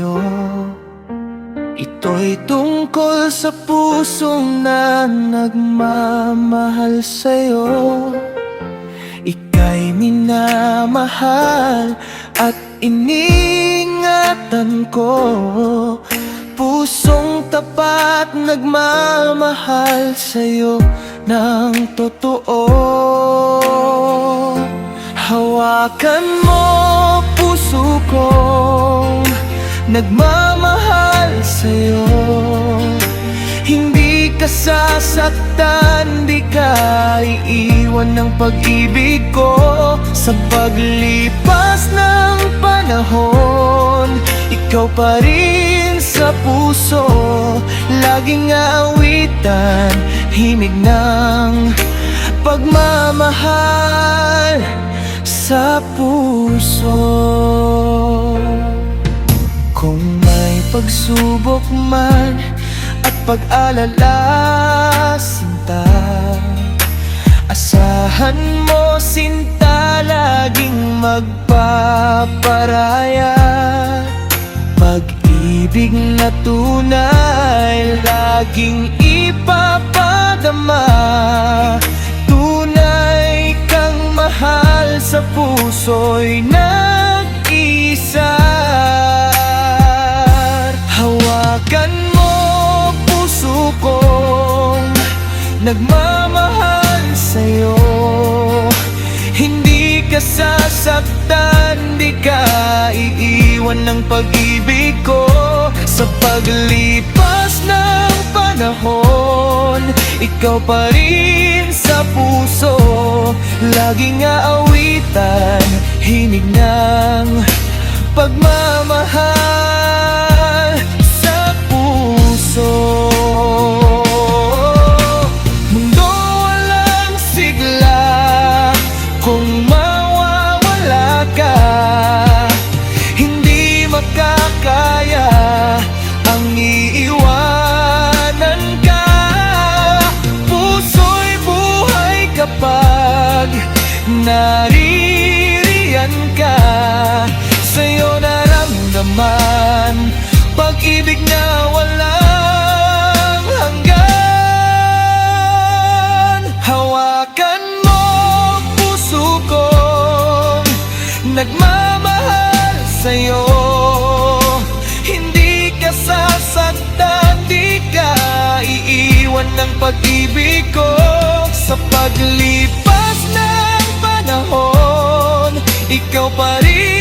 sa'yo. Ito'y tungkol sa pusong na nagmamahal sa'yo. Ika'y minamahal at iniingatan ko. Pusong tapat nagmamahal sa'yo ng totoo. Hawakan mo puso kong nagmamahal sa'yo. Hindi ka sasaktan, di ka iiwan ng pag-ibig ko. Sa paglipas ng panahon, ikaw pa rin sa puso. Laging aawitan, himig ng pagmamahal sa puso. Kung may pagsubok man at pag-alala, sinta, asahan mo sinta, laging magpaparaya. Pag-ibig na tunay, laging ipapadama. Tunay kang mahal, sa puso'y nag-isa. Hawakan mo puso kong nagmamahal sa'yo. Hindi ka sasaktan, di ka iiwan ng pag-ibig ko. Sa paglipas ng panahon, ikaw pa rin sa puso. Laging aawitan, hinig ng pagmamahal sa puso. Mundo walang sigla kung mawawala ka. Hindi makakaya ang iiwanan ka. Puso'y buhay kapag naririyan ka. Sa'yo naramdaman pag-ibig na walang hanggan. Hawakan mo puso kong nagmamahal sa'yo. Hindi ka sasaktan, di ka iiwan ng pag-ibig ko. Sa paglipas ng panahon, ikaw pa rin